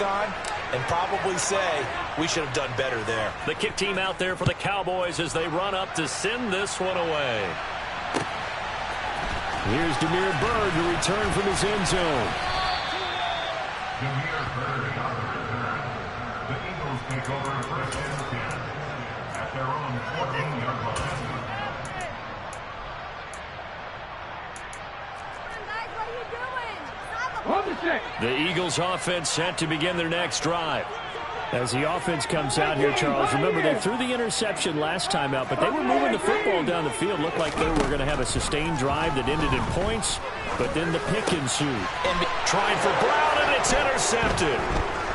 on and probably say we should have done better there. The kick team out there for the Cowboys as they run up to send this one away. Here's Damiere Byrd to return from his end zone. Damiere Byrd on the return. The Eagles take over first and 10 at their own 14-yard line. The Eagles offense set to begin their next drive. As the offense comes out here, Charles, remember they threw the interception last time out, but they were moving the football down the field. Looked like they were going to have a sustained drive that ended in points, but then the pick ensued. And trying for Brown, and it's intercepted.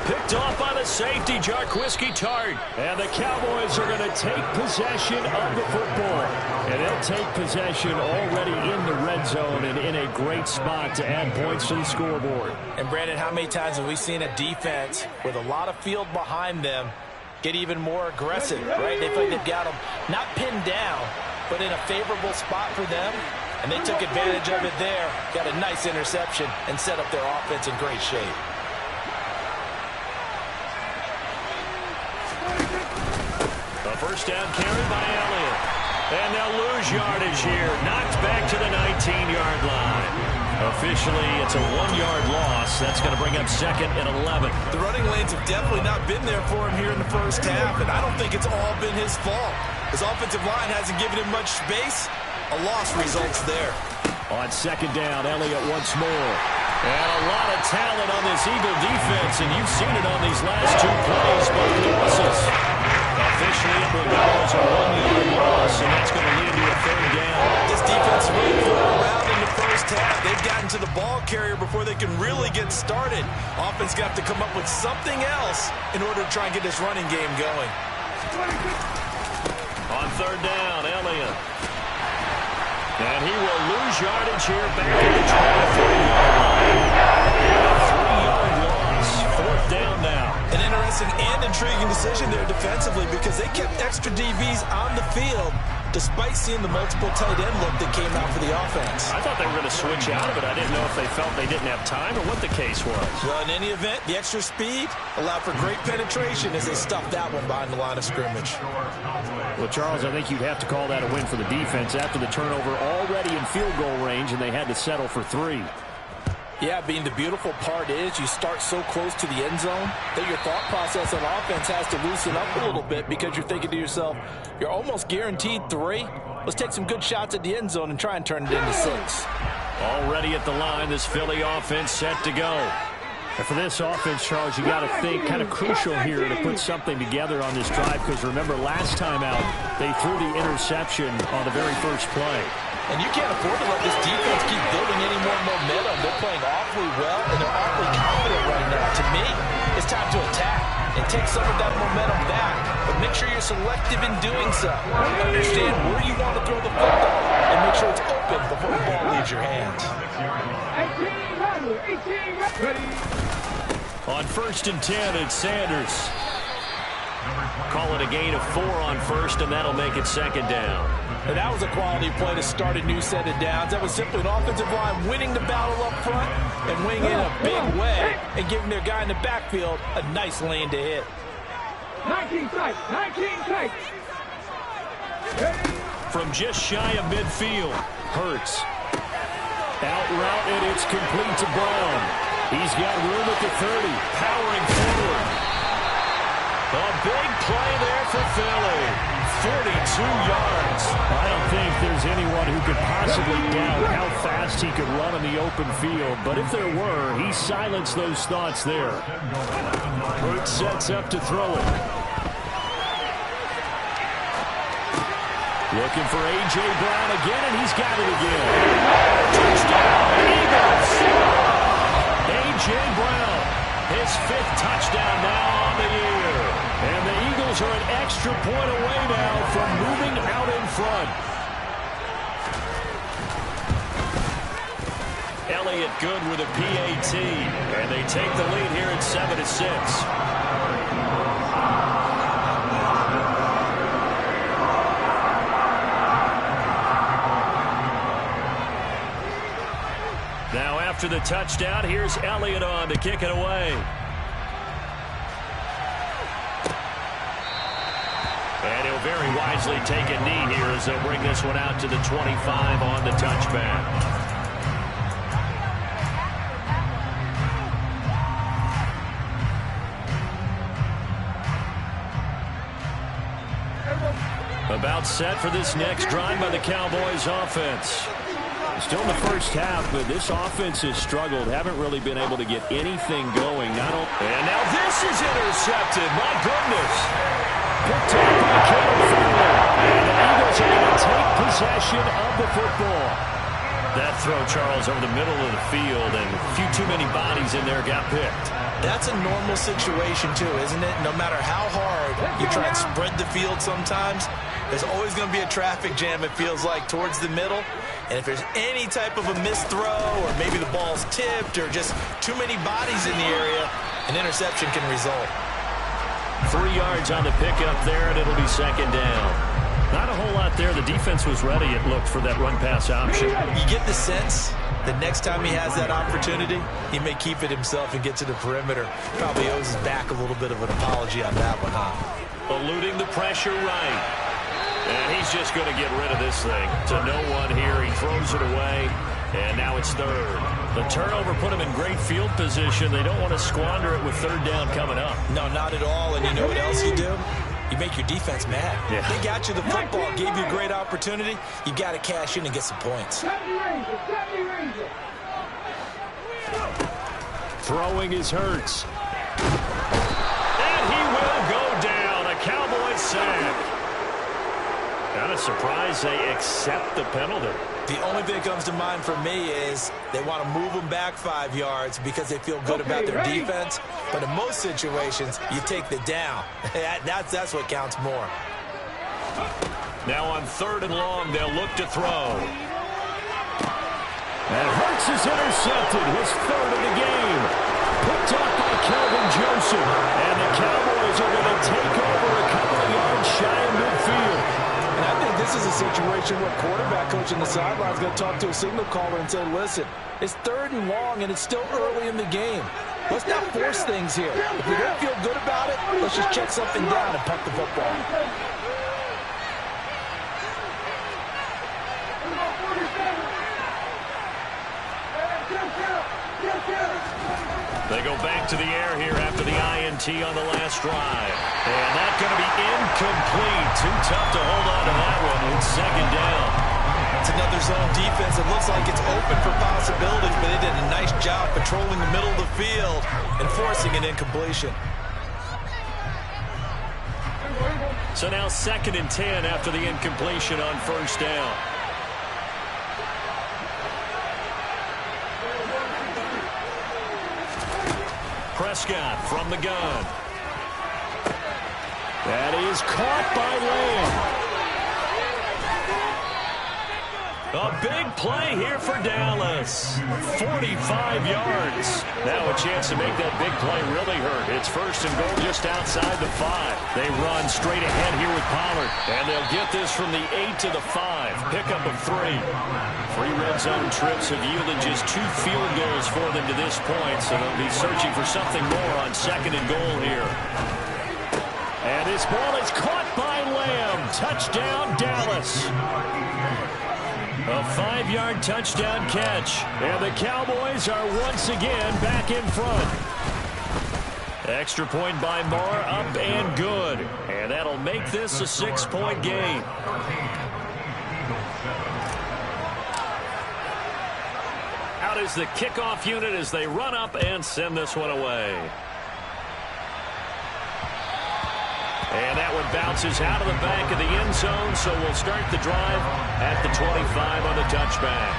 Picked off by the safety, Jarquiski Tartt. And the Cowboys are going to take possession of the football. And they'll take possession already in the red zone and in a great spot to add points to the scoreboard. And, Brandon, how many times have we seen a defense with a lot of field behind them get even more aggressive, right? They feel like they've got them not pinned down, but in a favorable spot for them. And they took advantage of it there, got a nice interception, and set up their offense in great shape. A first down carry by Elliott. And they'll lose yardage here. Knocked back to the 19-yard line. Officially, it's a 1-yard loss. That's going to bring up second and 11. The running lanes have definitely not been there for him here in the first half, and I don't think it's all been his fault. His offensive line hasn't given him much space. A loss results there. On second down, Elliott once more. And a lot of talent on this Eagle defense, and you've seen it on these last two plays, both losses. Officially, it will go as a 1-yard loss, and that's going to lead to a third down. This defense really put around in the first half. They've gotten to the ball carrier before they can really get started. Offense got to come up with something else in order to try and get this running game going. On third down, Elliott. And he will lose yardage here back at the 23-yard line. A 3-yard loss. Fourth down now. An interesting and intriguing decision there defensively because they kept extra DBs on the field despite seeing the multiple tight end look that came out for the offense. I thought they were going to switch out of it. I didn't know if they felt they didn't have time or what the case was. Well, in any event, the extra speed allowed for great penetration as they stuffed that one behind the line of scrimmage. Well, Charles, I think you'd have to call that a win for the defense after the turnover already in field goal range, and they had to settle for 3. Yeah, Bean, the beautiful part is you start so close to the end zone that your thought process on offense has to loosen up a little bit because you're thinking to yourself, you're almost guaranteed 3. Let's take some good shots at the end zone and try and turn it into 6. Already at the line, this Philly offense set to go. And for this offense, Charles, you got to think kind of crucial here to put something together on this drive because remember last time out they threw the interception on the very first play. And you can't afford to let this defense keep building any more momentum. They're playing awfully well, and they're awfully confident right now. To me, it's time to attack and take some of that momentum back. But make sure you're selective in doing so. Understand where you want to throw the football, and make sure it's open before the ball leaves your hands. On first and 10, it's Sanders. Call it a gain of 4 on first, and that'll make it second down. And that was a quality play to start a new set of downs. That was simply an offensive line winning the battle up front and winning in a big way and giving their guy in the backfield a nice lane to hit. 19 tight, 19 tight. From just shy of midfield, Hurts. Out route, and it's complete to Brown. He's got room at the 30, powering forward. A big play there for Philly. 42 yards. I don't think there's anyone who could possibly doubt how fast he could run on the open field. But if there were, he silenced those thoughts there. Hurts sets up to throw it. Looking for A.J. Brown again, and he's got it again. Touchdown, Eagles! A.J. Brown, his 5th touchdown now on the year. And the Eagles are an extra point away now from moving out in front. Elliott good with a PAT. And they take the lead here at 7-6. Now after the touchdown, here's Elliott on to kick it away. very wisely taken knee here as they'll bring this one out to the 25 on the touchback. About set for this next drive by the Cowboys offense. Still in the first half, but this offense has struggled. Haven't really been able to get anything going. And now this is intercepted. My goodness. Picked up by Caleb Farley. And the Eagles are going to take possession of the football. That throw, Charles, over the middle of the field, and a few too many bodies in there got picked. That's a normal situation, too, isn't it? No matter how hard you try and spread the field sometimes, there's always going to be a traffic jam, it feels like, towards the middle. And if there's any type of a missed throw, or maybe the ball's tipped, or just too many bodies in the area, an interception can result. 3 yards on the pickup there, and it'll be second down. Not a whole lot there. The defense was ready, it looked, for that run-pass option. You get the sense that next time he has that opportunity, he may keep it himself and get to the perimeter. Probably owes his back a little bit of an apology on that one, huh? Eluding the pressure right. And he's just going to get rid of this thing. To no one here. He throws it away. And now it's third. The turnover put him in great field position. They don't want to squander it with third down coming up. No, not at all. And you know what else you do? You make your defense mad. Yeah. They got you the football, gave you a great opportunity. You got to cash in and get some points. Throwing is Hurts. And he will go down. A Cowboys sack. Kind of surprised they accept the penalty. The only thing that comes to mind for me is they want to move them back 5 yards because they feel good about their defense. But in most situations, you take the down. That's what counts more. Now on third and long, they'll look to throw. And Hurts is intercepted. His third of the game. Picked up by Kelvin Joseph. And the Cowboys are going to take over a couple of yards shy of midfield. And I think this is a situation where quarterback coach on the sideline is going to talk to a signal caller and say, listen, it's third and long and it's still early in the game. Let's not force things here. If we don't feel good about it, let's just check something down and punt the football. They go back to the air here after the INT on the last drive. And that's going to be incomplete. Too tough to hold on to that one. It's second down. It's another zone defense. It looks like it's open for possibilities, but they did a nice job patrolling the middle of the field and forcing an incompletion. So now 2nd and 10 after the incompletion on first down. Prescott from the gun. That is caught by Lamb. A big play here for Dallas. 45 yards. Now a chance to make that big play really hurt. It's first and goal just outside the 5. They run straight ahead here with Pollard. And they'll get this from the 8 to the 5. Pickup of 3. 3 red zone trips have yielded just 2 field goals for them to this point. So they'll be searching for something more on 2nd and goal here. And this ball is caught by Lamb. Touchdown, Dallas. A 5-yard touchdown catch. And the Cowboys are once again back in front. Extra point by Moore, up and good. And that'll make this a 6-point game. Out is the kickoff unit as they run up and send this one away. And that one bounces out of the back of the end zone, so we'll start the drive at the 25 on the touchback.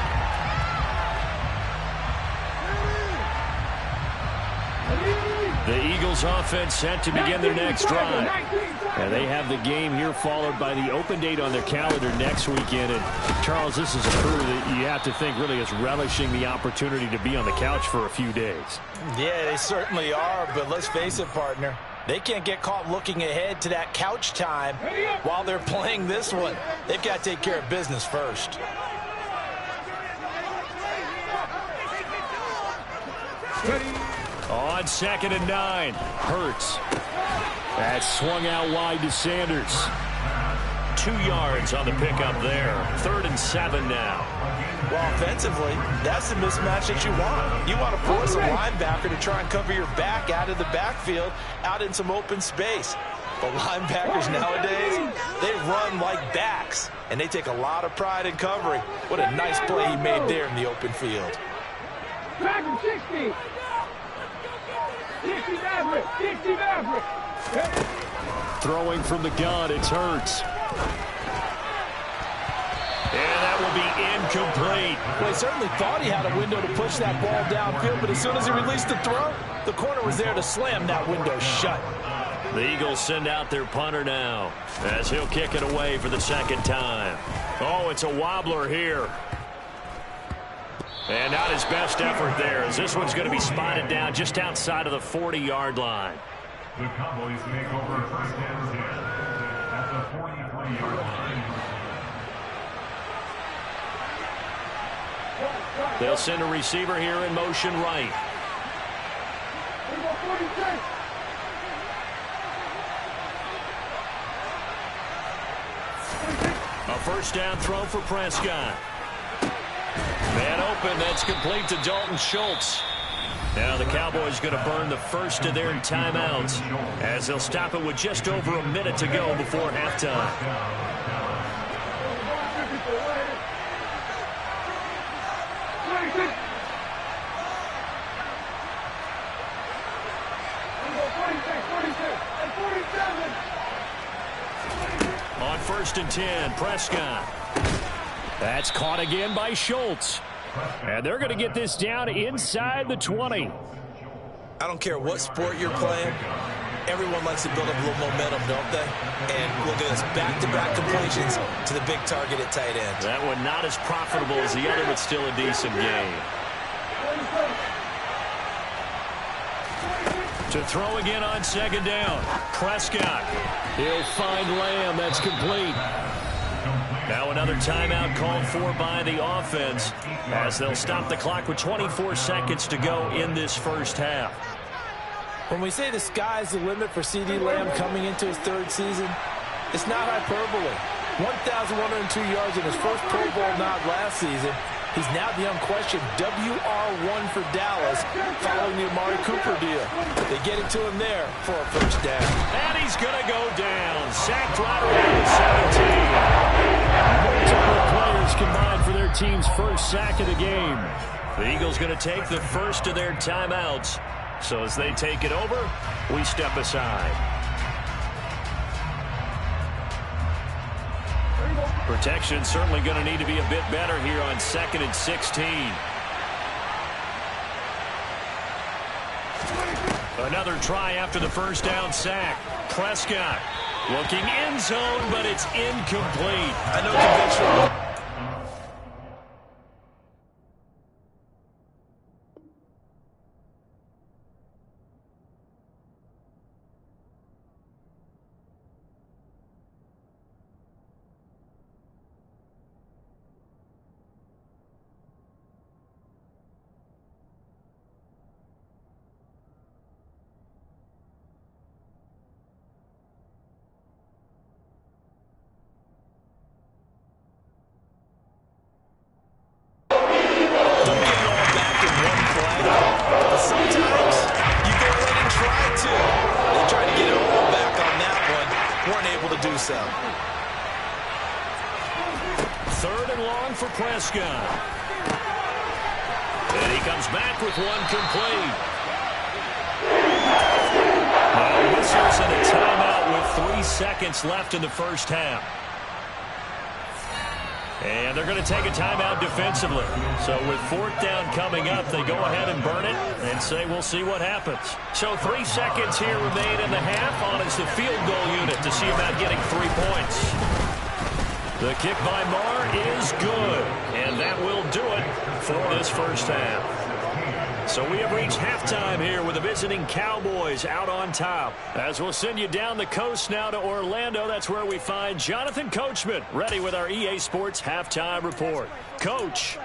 The Eagles offense set to begin their next drive. And they have the game here followed by the open date on their calendar next weekend. And Charles, this is a crew that you have to think really is relishing the opportunity to be on the couch for a few days. Yeah, they certainly are, but let's face it, partner. They can't get caught looking ahead to that couch time while they're playing this one. They've got to take care of business first. On 2nd and 9, Hurts. That swung out wide to Sanders. 2 yards on the pickup there. 3rd and 7 now. Well, offensively, that's the mismatch that you want. You want to force a linebacker to try and cover your back out of the backfield, out in some open space. But linebackers nowadays, they run like backs, and they take a lot of pride in covering. What a nice play he made there in the open field. Back and 60. 60 Maverick. 60 Maverick. Throwing from the gun, it's Hurts. And that will be incomplete. Well, he certainly thought he had a window to push that ball downfield, but as soon as he released the throw, the corner was there to slam that window shut. The Eagles send out their punter now as he'll kick it away for the 2nd time. Oh, it's a wobbler here. And not his best effort there, as this one's going to be spotted down just outside of the 40-yard line. The Cowboys make over 1st and 10 at the 43-yard line. They'll send a receiver here in motion right. A 1st down throw for Prescott. Man open, that's complete to Dalton Schultz. Now the Cowboys going to burn the first of their timeouts as they'll stop it with just over a minute to go before halftime. On 1st and 10, Prescott. That's caught again by Schultz. And they're going to get this down inside the 20. I don't care what sport you're playing. Everyone likes to build up a little momentum, don't they? And look at this, back-to-back completions to the big target at tight end. That one not as profitable as the other, but still a decent game. To throw again on 2nd down. Prescott. He'll find Lamb. That's complete. Now another timeout called for by the offense as they'll stop the clock with 24 seconds to go in this 1st half. When we say the sky's the limit for C.D. Lamb coming into his 3rd season, it's not hyperbole. 1,102 yards in his first Pro Bowl nod last season. He's now the unquestioned WR1 for Dallas following the Amari Cooper deal. They get it to him there for a 1st down. And he's going to go down. Sacked right around the 17. Multiple players combined for their team's 1st sack of the game. The Eagles going to take the first of their timeouts. So as they take it over, we step aside. Protection certainly going to need to be a bit better here on 2nd and 16. Another try after the 1st down sack. Prescott looking end zone, but it's incomplete. I know conventional. So 3rd and long for Prescott. And he comes back with one complete. Now whistles and a timeout with 3 seconds left in the 1st half. And they're going to take a timeout defensively. So with 4th down coming up, they go ahead and burn it and say we'll see what happens. So 3 seconds here remain in the half on as the field goal unit to see about getting 3 points. The kick by Marr is good. And that will do it for this 1st half. So we have reached halftime here with the visiting Cowboys out on top. As we'll send you down the coast now to Orlando, that's where we find Jonathan Coachman ready with our EA Sports Halftime Report. Coach.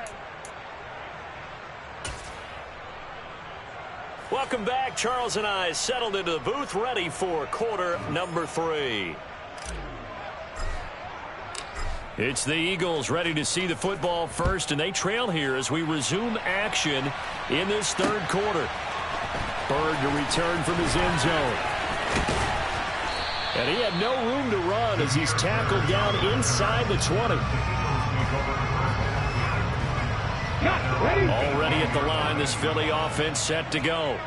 Welcome back. Charles and I settled into the booth ready for quarter number 3. It's the Eagles ready to see the football first, and they trail here as we resume action in this third quarter. Bird to return from his end zone. And he had no room to run as he's tackled down inside the 20. Already at the line, this Philly offense set to go.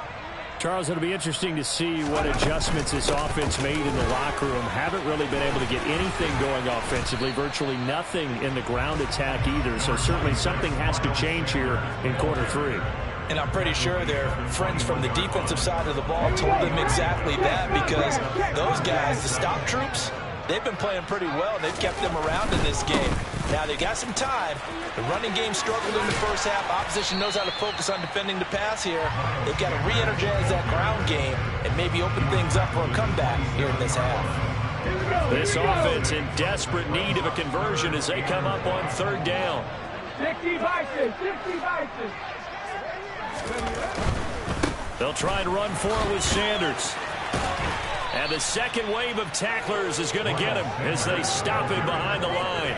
Charles, it'll be interesting to see what adjustments this offense made in the locker room. Haven't really been able to get anything going offensively, virtually nothing in the ground attack either. So certainly something has to change here in quarter three. And I'm pretty sure their friends from the defensive side of the ball told them exactly that, because those guys, the stop troops, they've been playing pretty well. They've kept them around in this game. Now, they got some time. The running game struggled in the first half. Opposition knows how to focus on defending the pass here. They've got to re-energize that ground game and maybe open things up for a comeback here in this half. This offense in desperate need of a conversion as they come up on third down. 60 Vikings, 60 Vikings. They'll try and run for it with Sanders. And the second wave of tacklers is going to get him as they stop him behind the line.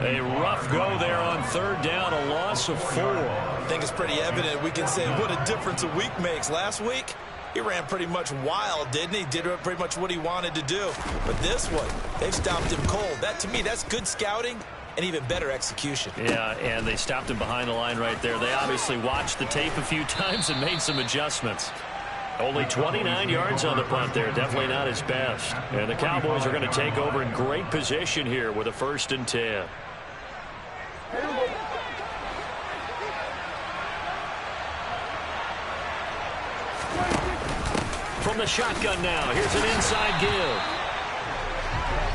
A rough go there on third down, a loss of 4. I think it's pretty evident. We can say what a difference a week makes. Last week, he ran pretty much wild, didn't he? Did pretty much what he wanted to do. But this one, they've stopped him cold. That, to me, that's good scouting and even better execution. Yeah, and they stopped him behind the line right there. They obviously watched the tape a few times and made some adjustments. Only 29 yards on the punt there. Definitely not his best. And the Cowboys are going to take over in great position here with a 1st and 10. From the shotgun now, here's an inside give.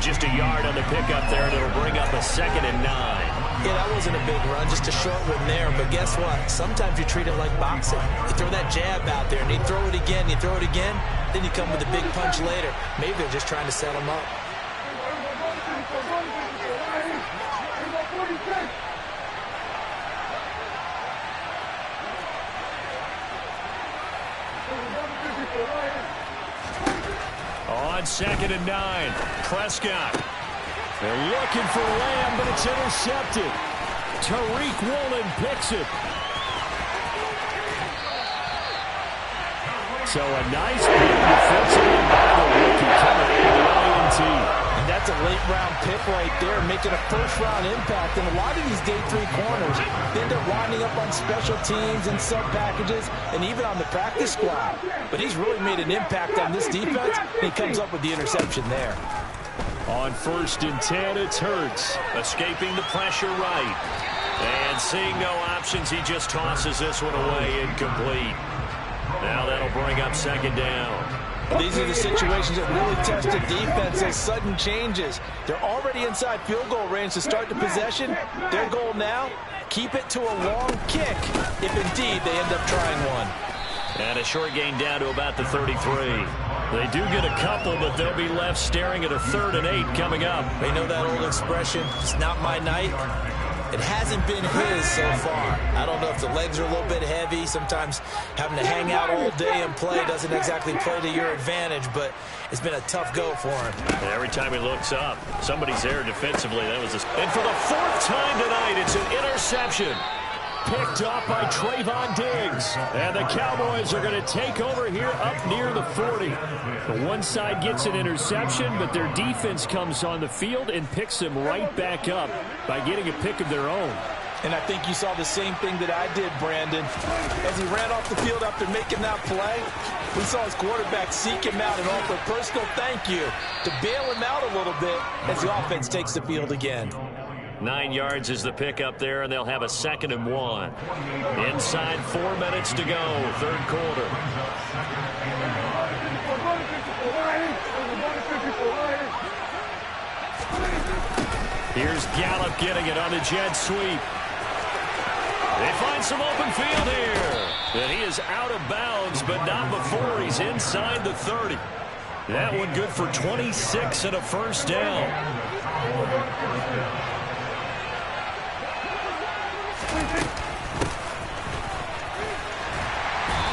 Just a yard on the pickup there, and it'll bring up a 2nd and 9. Yeah, that wasn't a big run, just a short one there. But guess what? Sometimes you treat it like boxing. You throw that jab out there, and you throw it again, you throw it again, then you come with a big punch later. Maybe they're just trying to set him up. On 2nd and 9, Prescott. They're looking for Lamb, but it's intercepted. Tariq Woolen picks it. So a nice big defensively by the rookie coming in the INT. And that's a late-round pick right there, making a first-round impact. And a lot of these day 3 corners end up winding up on special teams and sub-packages and even on the practice squad. But he's really made an impact on this defense, and he comes up with the interception there. On 1st and 10, it's Hurts. Escaping the pressure right. And seeing no options, he just tosses this one away incomplete. Now that'll bring up 2nd down. These are the situations that really test the defense, those sudden changes. They're already inside field goal range to start the possession. Their goal now, keep it to a long kick, if indeed they end up trying one. And a short gain down to about the 33. They do get a couple, but they'll be left staring at a 3rd and 8 coming up. They know that old expression, it's not my night. It hasn't been his so far. I don't know if the legs are a little bit heavy. Sometimes having to hang out all day and play doesn't exactly play to your advantage, but it's been a tough go for him. Every time he looks up, somebody's there defensively. And for the 4th time tonight, it's an interception. Picked up by Trayvon Diggs. And the Cowboys are going to take over here up near the 40. The one side gets an interception, but their defense comes on the field and picks them right back up by getting a pick of their own. And I think you saw the same thing that I did, Brandon. As he ran off the field after making that play, we saw his quarterback seek him out and offer a personal thank you to bail him out a little bit as the offense takes the field again. 9 yards is the pickup there, and they'll have a 2nd and 1. Inside 4 minutes to go, 3rd quarter. Here's Gallup getting it on the jet sweep. They find some open field here. And he is out of bounds, but not before he's inside the 30. That one good for 26 and a 1st down.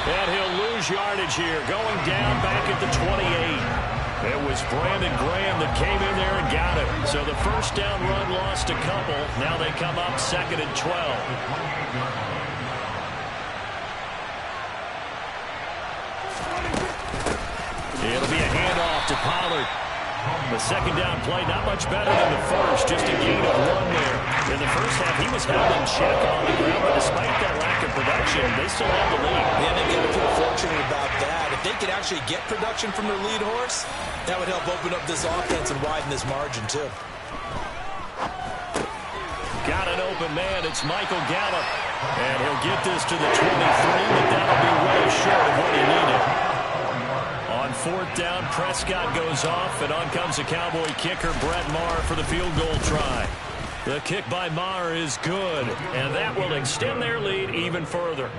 And he'll lose yardage here, going down back at the 28. It was it's Brandon Graham that came in there and got it. So the first down run lost a couple. Now they come up 2nd and 12. It'll be a handoff to Pollard. The second down play, not much better than the first, just a gain of 1 there. In the first half, he was held in check on the ground, but despite that lack of production, they still have the lead. Yeah, they've got to feel fortunate about that. If they could actually get production from their lead horse, that would help open up this offense and widen this margin, too. Got an open man. It's Michael Gallup. And he'll get this to the 23, but that'll be way short of what he needed. On 4th down, Prescott goes off, and on comes the Cowboy kicker, Brett Maher, for the field goal try. The kick by Maher is good, and that will extend their lead even further.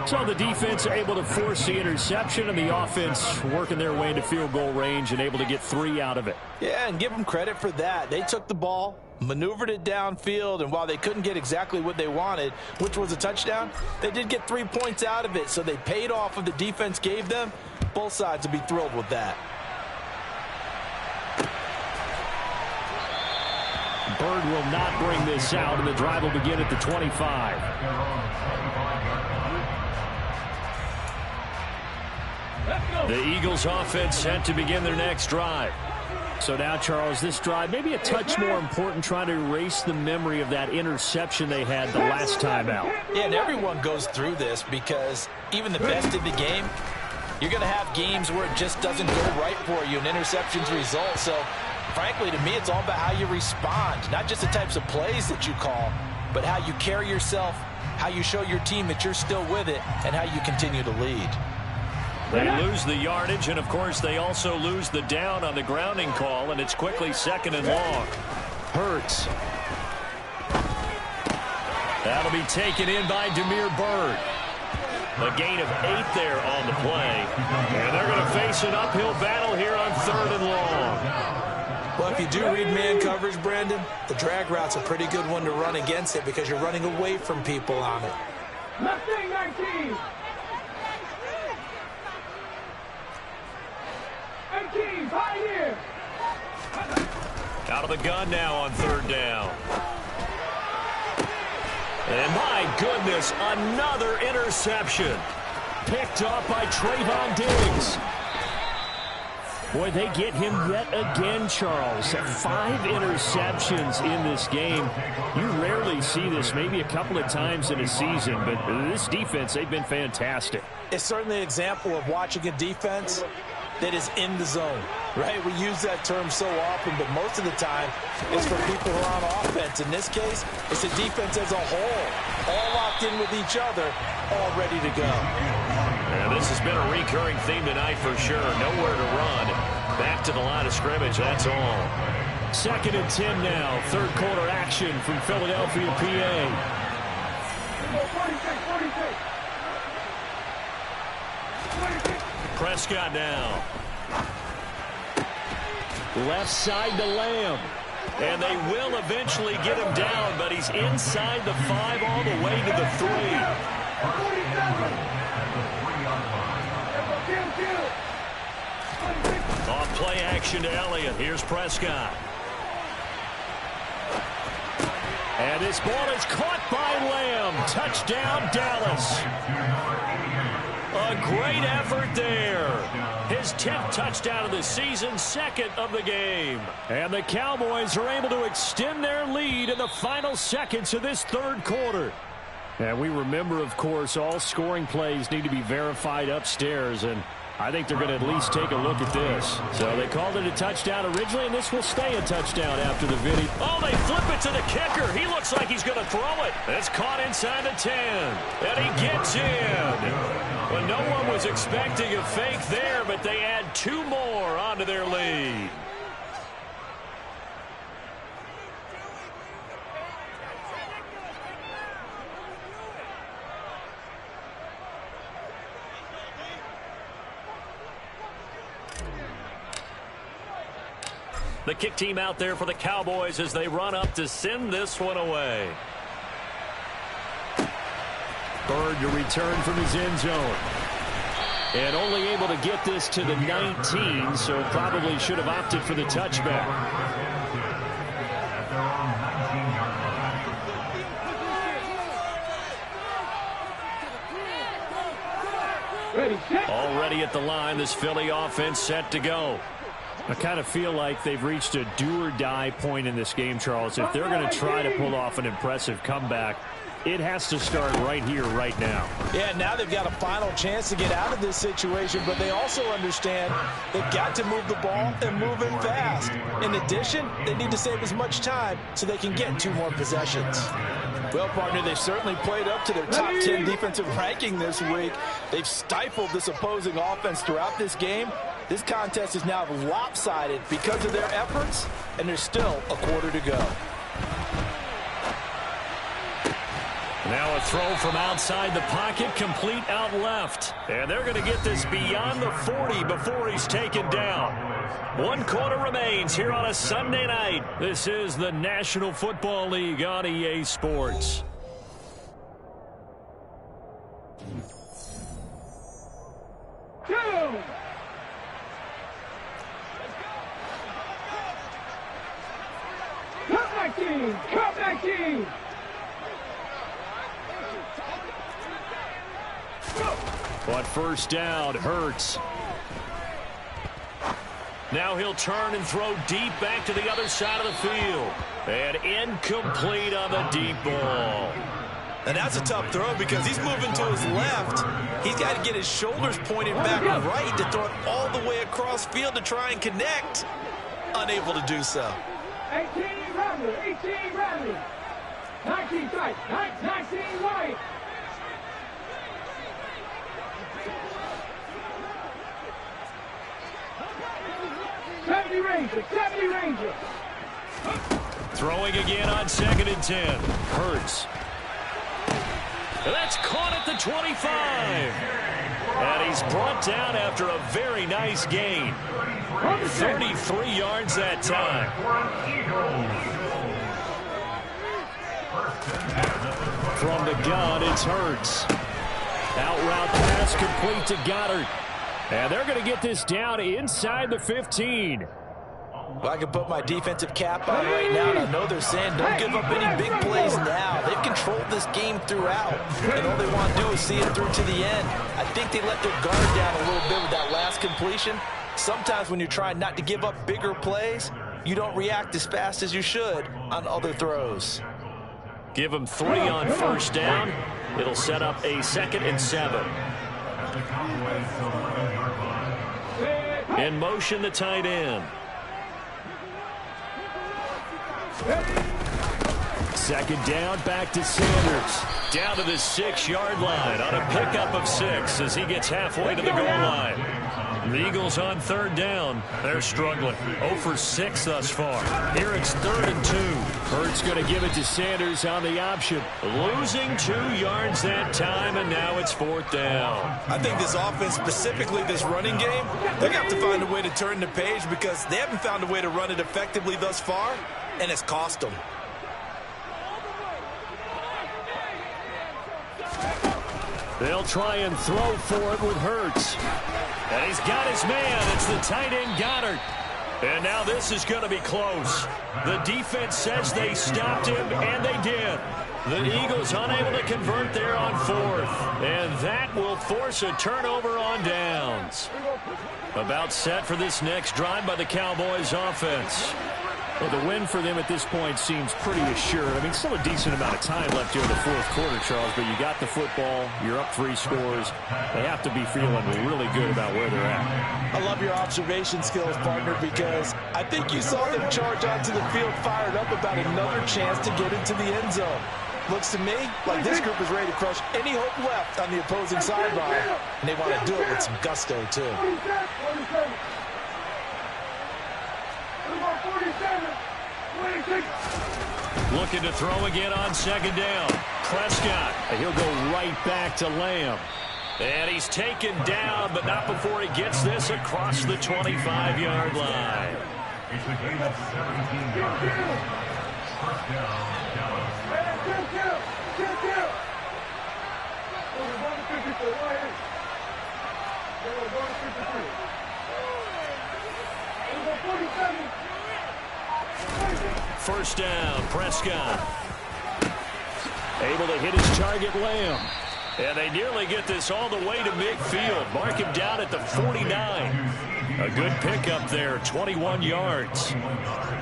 So the defense able to force the interception, and the offense working their way into field goal range and able to get 3 out of it. Yeah, and give them credit for that. They took the ball, maneuvered it downfield, and while they couldn't get exactly what they wanted, which was a touchdown, they did get 3 points out of it, so they paid off what the defense gave them. Both sides will be thrilled with that. Bird will not bring this out, and the drive will begin at the 25. The Eagles offense set to begin their next drive. So now, Charles, this drive maybe a touch more important, trying to erase the memory of that interception they had the last time out. Yeah, and everyone goes through this because even the best in the game, you're going to have games where it just doesn't go right for you and interceptions result. So, frankly, to me, it's all about how you respond, not just the types of plays that you call, but how you carry yourself, how you show your team that you're still with it, and how you continue to lead. They lose the yardage, and, of course, they also lose the down on the grounding call, and it's quickly 2nd and long. Hurts. That'll be taken in by Damiere Byrd. A gain of 8 there on the play. And they're going to face an uphill battle here on 3rd and long. Well, if you do read man coverage, Brandon, the drag route's a pretty good one to run against it because you're running away from people on it. Mustang 19. 18, Pioneer. Out of the gun now on 3rd down. And my goodness, another interception. Picked off by Trayvon Diggs. Boy, they get him yet again, Charles. 5 interceptions in this game. You rarely see this, maybe a couple of times in a season, but this defense, they've been fantastic. It's certainly an example of watching a defense that is in the zone, right? We use that term so often, but most of the time it's for people who are on offense. In this case, it's the defense as a whole, all locked in with each other, all ready to go. Yeah, this has been a recurring theme tonight for sure. Nowhere to run. Back to the line of scrimmage, that's all. 2nd and 10 now. 3rd quarter action from Philadelphia, PA. 46. Prescott now. Left side to Lamb. And they will eventually get him down, but he's inside the 5 all the way to the 3. Off play action to Elliott. Here's Prescott. And this ball is caught by Lamb. Touchdown, Dallas. A great effort there. His 10th touchdown of the season, 2nd of the game. And the Cowboys are able to extend their lead in the final seconds of this 3rd quarter. And we remember, of course, all scoring plays need to be verified upstairs, and I think they're going to at least take a look at this. So they called it a touchdown originally, and this will stay a touchdown after the video. Oh, they flip it to the kicker. He looks like he's going to throw it. It's caught inside the 10. And he gets in. Well, no one was expecting a fake there, but they add 2 more onto their lead. The kick team out there for the Cowboys as they run up to send this one away. Bird to return from his end zone. And only able to get this to the 19, so probably should have opted for the touchback. Already at the line, this Philly offense set to go. I kind of feel like they've reached a do-or-die point in this game, Charles. If they're going to try to pull off an impressive comeback, it has to start right here, right now. Yeah, now they've got a final chance to get out of this situation, but they also understand they've got to move the ball and move it fast. In addition, they need to save as much time so they can get 2 more possessions. Well, partner, they've certainly played up to their top 10 defensive ranking this week. They've stifled this opposing offense throughout this game. This contest is now lopsided because of their efforts, and there's still a quarter to go. Now a throw from outside the pocket, complete out left. And they're going to get this beyond the 40 before he's taken down. 1 quarter remains here on a Sunday night. This is the National Football League on EA Sports. Come back, team! But first down, Hurts. Now he'll turn and throw deep back to the other side of the field. And incomplete on the deep ball. And that's a tough throw because he's moving to his left. He's got to get his shoulders pointed back right to throw it all the way across field to try and connect. Unable to do so. 18 Bradley. 19 tight, 19 right. Seventy Ranger. Throwing again on 2nd and 10. Hurts. And that's caught at the 25. And he's brought down after a very nice gain. 33 yards that time. From the gun, it's Hurts. Out route pass complete to Goddard. And they're going to get this down inside the 15. Well, I can put my defensive cap on right now, and I know they're saying don't give up any big plays now. They've controlled this game throughout, and all they want to do is see it through to the end. I think they let their guard down a little bit with that last completion. Sometimes when you're trying not to give up bigger plays, you don't react as fast as you should on other throws. Give them 3 on first down. It'll set up a 2nd and 7. In motion, the tight end. 2nd down, back to Sanders. Down to the 6-yard line on a pickup of 6 as he gets halfway to the goal line. The Eagles on 3rd down. They're struggling. 0 for 6 thus far. Here it's 3rd and 2. Hurts going to give it to Sanders on the option. Losing 2 yards that time, and now it's 4th down. I think this offense, specifically this running game, they're going to have to find a way to turn the page because they haven't found a way to run it effectively thus far, and it's cost them. They'll try and throw for it with Hurts. And he's got his man. It's the tight end, Goddard. And now this is going to be close. The defense says they stopped him, and they did. The Eagles unable to convert there on 4th. And that will force a turnover on downs. About set for this next drive by the Cowboys offense. Well, the win for them at this point seems pretty assured. I mean, still a decent amount of time left here in the 4th quarter, Charles, but you got the football, you're up 3 scores. They have to be feeling really good about where they're at. I love your observation skills, partner, because I think you saw them charge onto the field fired up about another chance to get into the end zone. Looks to me like this group is ready to crush any hope left on the opposing sideline, and they want to do it with some gusto, too. Looking to throw again on 2nd down. Prescott. He'll go right back to Lamb. And he's taken down, but not before he gets this across the 25-yard line. It's a game of 17 yards. First down, Dallas. First down, Prescott. Able to hit his target, Lamb. And they nearly get this all the way to midfield. Mark him down at the 49. A good pickup there, 21 yards.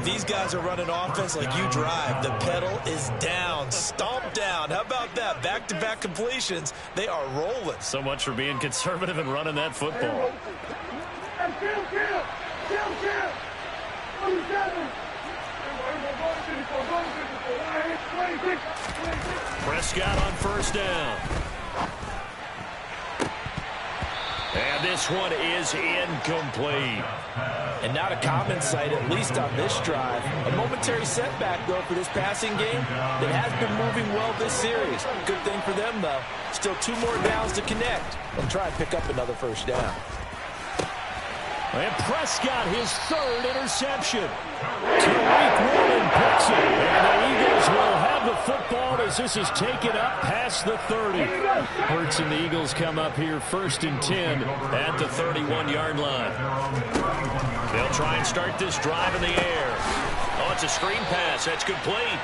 These guys are running offense like you drive. The pedal is down, stomp down. How about that? Back-to-back completions. They are rolling. So much for being conservative and running that football. Prescott on first down. And this one is incomplete. And not a common sight, at least on this drive. A momentary setback, though, for this passing game that has been moving well this series. Good thing for them, though. Still 2 more downs to connect and try and pick up another first down. And Prescott, his 3rd interception. Tariq Woolen picks it. And the Eagles will have the football as this is taken up past the 30. Hurts and the Eagles come up here 1st and 10 at the 31-yard line. They'll try and start this drive in the air. Oh, it's a screen pass. That's complete.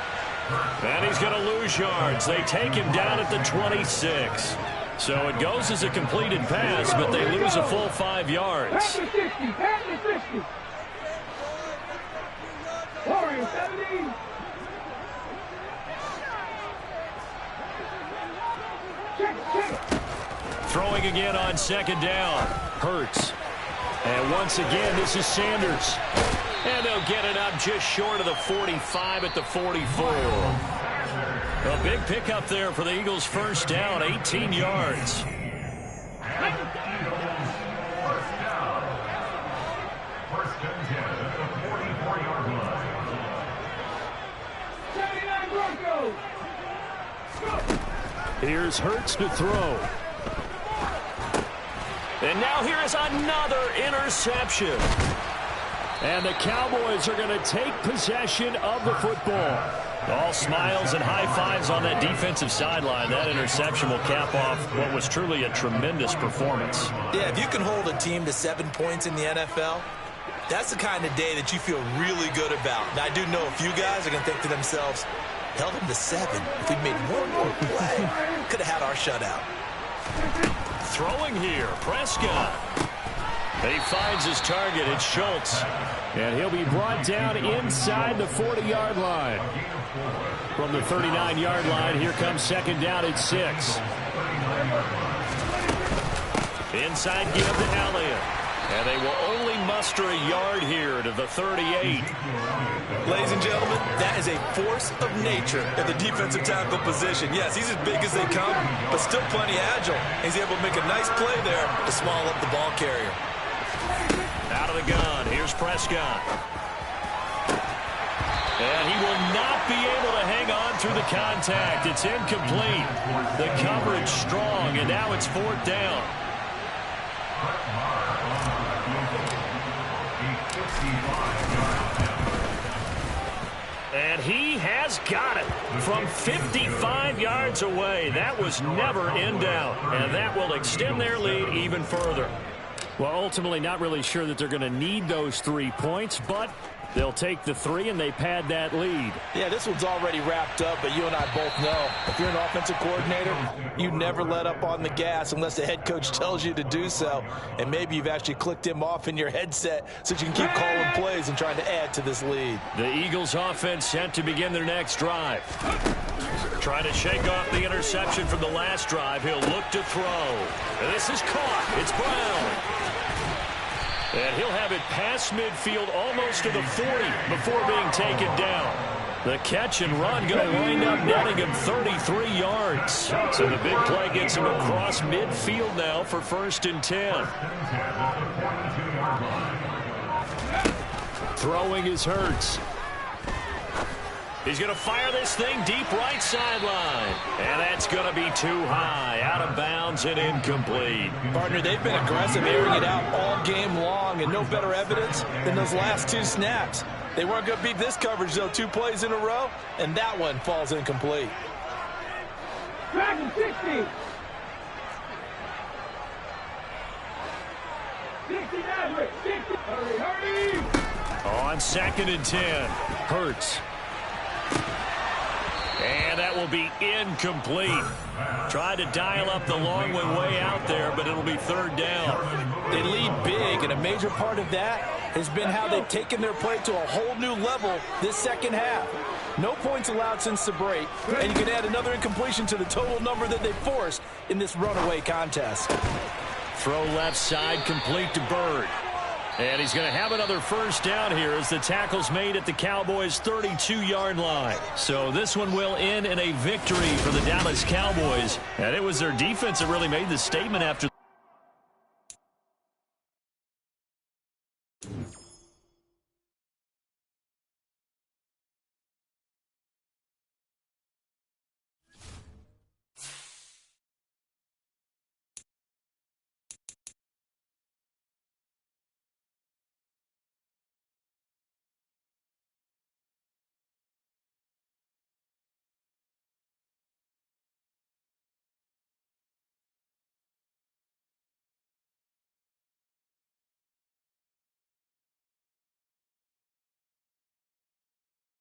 And he's going to lose yards. They take him down at the 26. So it goes as a completed pass, but they lose a full 5 yards. Pass to 60. Pass to 60. Warriors 17. Throwing again on 2nd down. Hurts. And once again, this is Sanders. And they'll get it up just short of the 45 at the 44. A big pickup there for the Eagles' first down, 18 yards. Here's Hurts to throw. And now here is another interception. And the Cowboys are going to take possession of the football. All smiles and high fives on that defensive sideline. That interception will cap off what was truly a tremendous performance. Yeah, if you can hold a team to 7 points in the NFL, that's the kind of day that you feel really good about. Now, I do know a few guys are going to think to themselves, held them to 7. If we'd made one more play, could have had our shutout. Throwing here, Prescott. He finds his target. It's Schultz. And he'll be brought down inside the 40-yard line. From the 39-yard line, here comes 2nd down at 6. Inside give to Elliott. And they will only muster a yard here to the 38. Ladies and gentlemen, that is a force of nature at the defensive tackle position. Yes, he's as big as they come, but still plenty agile. He's able to make a nice play there to small up the ball carrier. Out of the gun, here's Prescott. And he will not be able to hang on through the contact. It's incomplete. The coverage strong, and now it's 4th down. And he has got it from 55 yards away. That was never in doubt, and that will extend their lead even further. Well, ultimately not really sure that they're going to need those 3 points, but they'll take the 3 and they pad that lead. Yeah, this one's already wrapped up, but you and I both know if you're an offensive coordinator, you never let up on the gas unless the head coach tells you to do so. And maybe you've actually clicked him off in your headset so you can keep calling plays and trying to add to this lead. The Eagles offense set to begin their next drive. Trying to shake off the interception from the last drive. He'll look to throw. And this is caught. It's Brown. And he'll have it past midfield almost to the 40 before being taken down. The catch and run going to wind up netting him 33 yards. So the big play gets him across midfield now for 1st and 10. Throwing is Hurts. He's going to fire this thing deep right sideline. And that's going to be too high. Out of bounds and incomplete. Partner, they've been aggressive, airing it out all game long, and no better evidence than those last 2 snaps. They weren't going to beat this coverage, though. 2 plays in a row, and that one falls incomplete. Dragon 60. Hurry! On 2nd and 10, Hurts. And that will be incomplete. Tried to dial up the long way out there, but it'll be 3rd down. They lead big, and a major part of that has been how they've taken their play to a whole new level this second half. No points allowed since the break, and you can add another incompletion to the total number that they forced in this runaway contest. Throw left side, complete to Byrd. And he's going to have another 1st down here as the tackle's made at the Cowboys' 32-yard line. So this one will end in a victory for the Dallas Cowboys. And it was their defense that really made the statement after